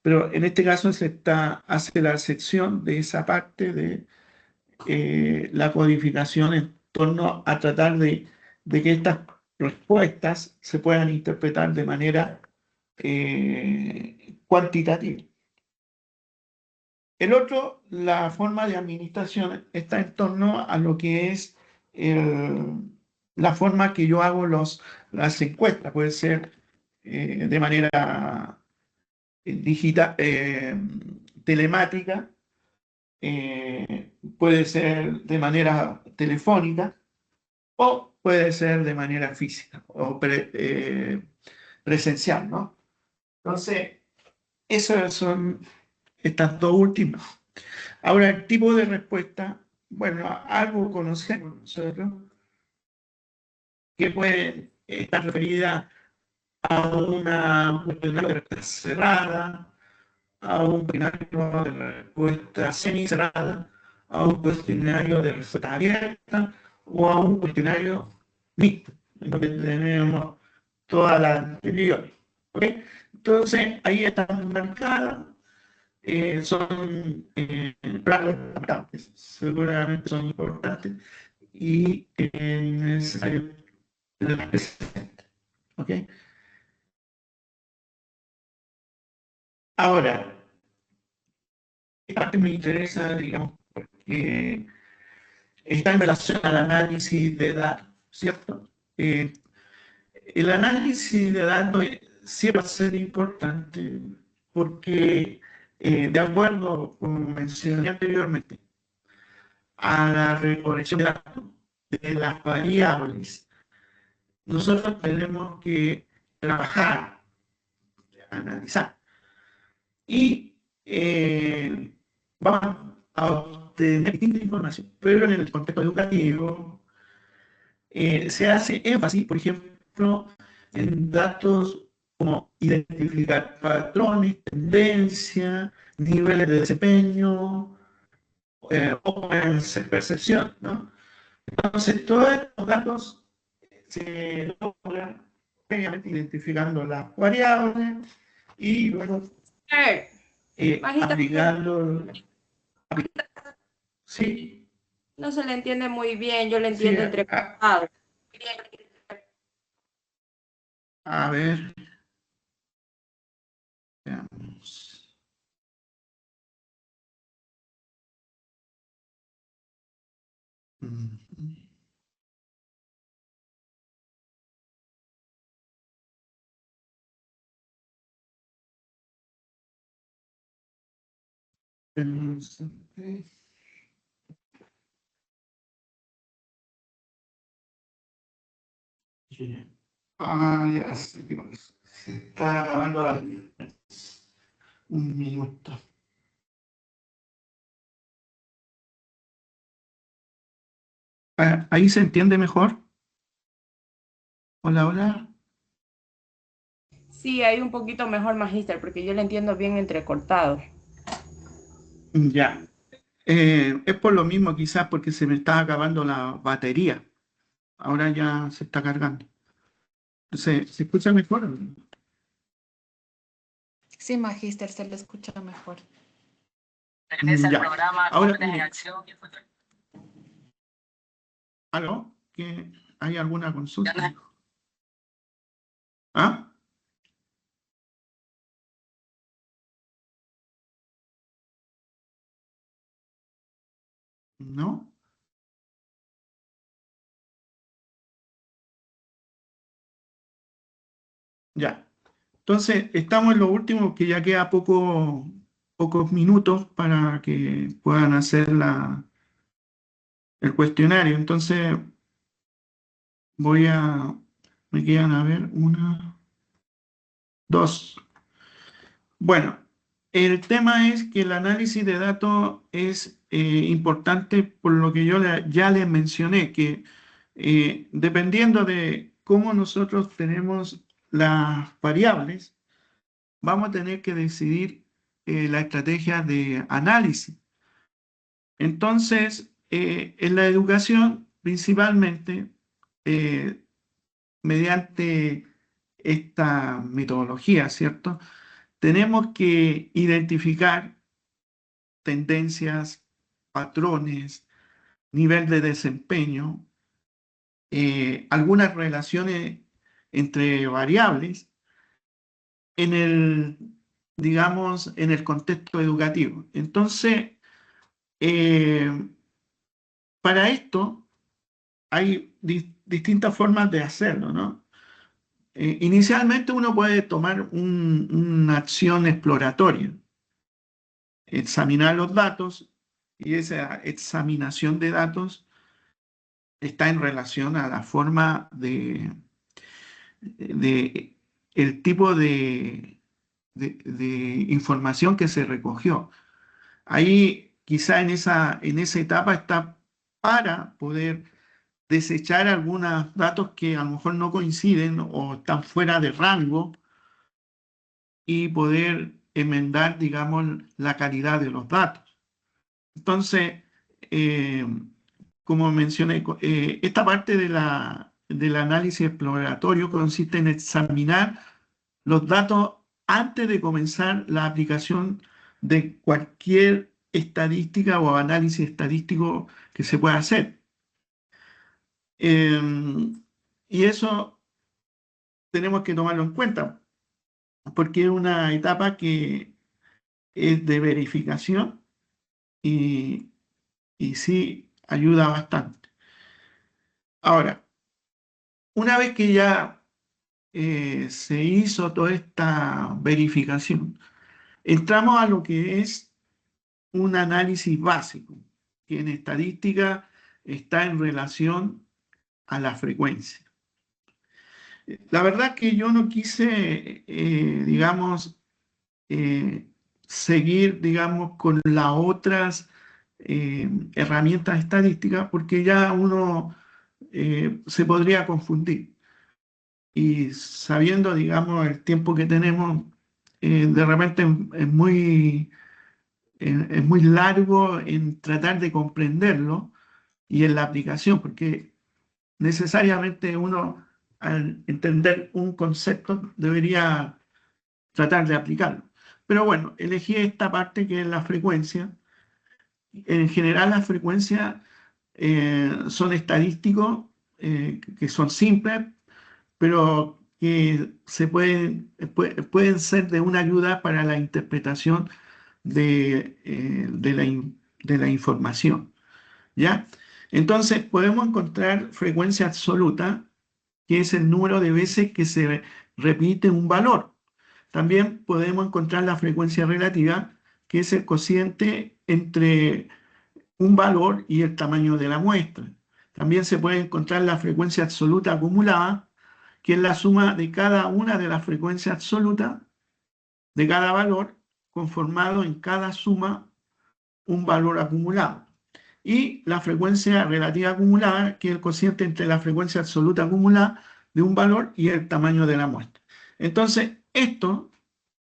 Pero en este caso hace la sección de esa parte de la codificación en torno a tratar de que estas respuestas se puedan interpretar de manera cuantitativa. El otro, la forma de administración está en torno a lo que es la forma que yo hago las encuestas. Puede ser de manera digital, telemática, puede ser de manera telefónica o puede ser de manera física o presencial, ¿no? Entonces, esas son estas dos últimas. Ahora, el tipo de respuesta, bueno, algo conocemos nosotros, que puede estar referida a una cuestionario de respuesta cerrada, a un cuestionario de respuesta semicerrada, a un cuestionario de respuesta abierta o a un cuestionario mixto, en donde tenemos todas las anteriores. ¿Okay? Entonces, ahí están marcadas, son plazos, seguramente son importantes y necesario tenerlas presentes. ¿Ok? Ahora, esta parte me interesa, digamos, porque está en relación al análisis de datos, ¿cierto? El análisis de datos siempre va a ser importante porque, de acuerdo, como mencioné anteriormente, a la recolección de datos de las variables, nosotros tenemos que trabajar, analizar y vamos a obtener distinta información, pero en el contexto educativo se hace énfasis, por ejemplo, en datos como identificar patrones, tendencias, niveles de desempeño o percepción, ¿no? Entonces, todos estos datos se logran previamente identificando las variables y luego Majita, aplicando. Sí, no se le entiende muy bien, yo le sí, entiendo entrecortado. a ver, veamos. Mm. Ya sé que se está acabando un minuto. ¿Ahí se entiende mejor? Hola, hola. Sí, hay un poquito mejor, Magíster, porque yo le entiendo bien entrecortado. Ya. Es por lo mismo, quizás porque se me está acabando la batería. Ahora ya se está cargando. ¿Se escucha mejor? Sí, Magíster, se le escucha mejor. Ya. Ahora, mire, ¿aló? ¿Hay alguna consulta? ¿Ah? ¿No? Ya. Entonces, estamos en lo último, que ya queda pocos minutos para que puedan hacer el cuestionario. Entonces, voy a, me quedan a ver, una, dos. Bueno, el tema es que el análisis de datos es importante por lo que yo ya les mencioné, que dependiendo de cómo nosotros tenemos las variables, vamos a tener que decidir la estrategia de análisis. Entonces, en la educación, principalmente, eh, mediante esta metodología, ¿cierto? Tenemos que identificar tendencias, patrones, nivel de desempeño algunas relaciones entre variables en el, digamos, en el contexto educativo. Entonces, eh, para esto hay distintas formas de hacerlo, ¿no? Inicialmente uno puede tomar una acción exploratoria, examinar los datos, y esa examinación de datos está en relación a la forma de el tipo de información que se recogió. Ahí quizá en esa etapa está para poder desechar algunos datos que a lo mejor no coinciden o están fuera de rango y poder enmendar, digamos, la calidad de los datos. Entonces, eh, como mencioné, esta parte del análisis exploratorio consiste en examinar los datos antes de comenzar la aplicación de cualquier estadística o análisis estadístico que se pueda hacer. Y eso tenemos que tomarlo en cuenta, porque es una etapa que es de verificación y, y sí ayuda bastante. Ahora, una vez que ya se hizo toda esta verificación, entramos a lo que es un análisis básico, que en estadística está en relación a la frecuencia. La verdad que yo no quise, digamos, eh, seguir, digamos, con las otras herramientas estadísticas, porque ya uno se podría confundir. Y sabiendo, digamos, el tiempo que tenemos, de repente es muy largo en tratar de comprenderlo y en la aplicación, porque necesariamente uno, al entender un concepto, debería tratar de aplicarlo. Pero bueno, elegí esta parte que es la frecuencia. En general, las frecuencias son estadísticos, que son simples, pero que pueden ser de una ayuda para la interpretación de la información. ¿Ya? Entonces, podemos encontrar frecuencia absoluta, que es el número de veces que se repite un valor. También podemos encontrar la frecuencia relativa, que es el cociente entre un valor y el tamaño de la muestra. También se puede encontrar la frecuencia absoluta acumulada, que es la suma de cada una de las frecuencias absolutas de cada valor, conformado en cada suma un valor acumulado. Y la frecuencia relativa acumulada, que es el cociente entre la frecuencia absoluta acumulada de un valor y el tamaño de la muestra. Entonces, esto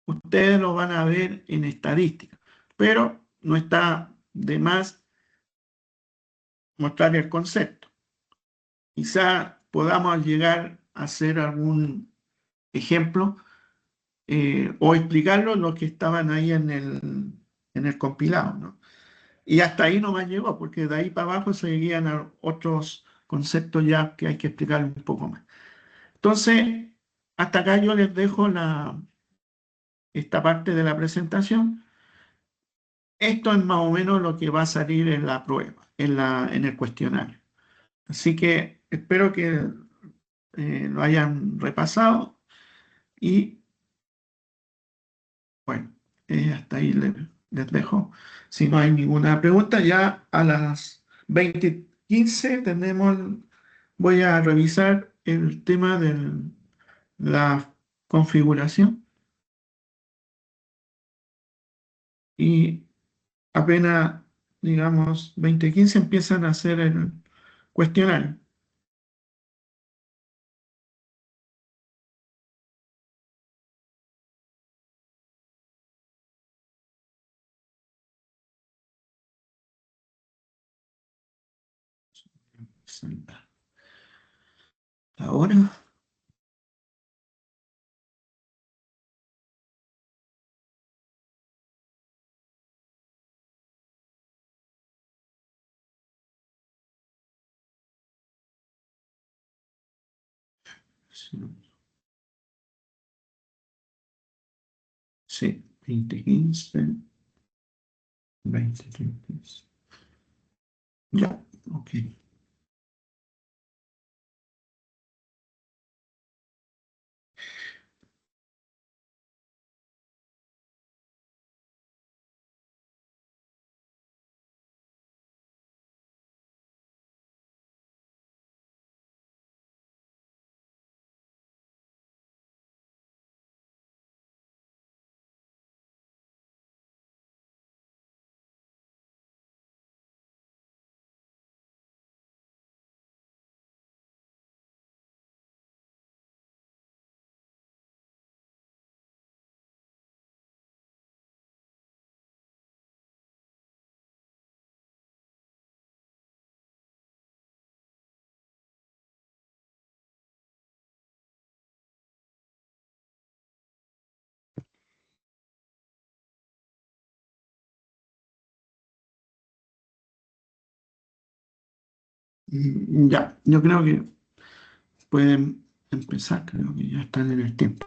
ustedes lo van a ver en estadística, pero no está de más mostrar el concepto. Quizá podamos llegar a hacer algún ejemplo o explicarlo los que estaban ahí en el compilado, ¿no? Y hasta ahí no más llegó, porque de ahí para abajo seguían otros conceptos ya que hay que explicar un poco más. Entonces, hasta acá yo les dejo esta parte de la presentación. Esto es más o menos lo que va a salir en la prueba, en el cuestionario. Así que espero que lo hayan repasado y bueno, hasta ahí les dejo. Si no hay ninguna pregunta, ya a las 20:15 voy a revisar el tema de la configuración y apenas, digamos, 20:15 empiezan a hacer el cuestionario. Ahora. Sí, 2015, 2015. Ya, ok. Ya, yo creo que pueden empezar, creo que ya están en el tiempo.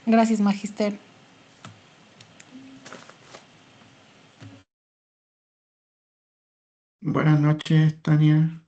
Gracias, Magister. Buenas noches, Tania.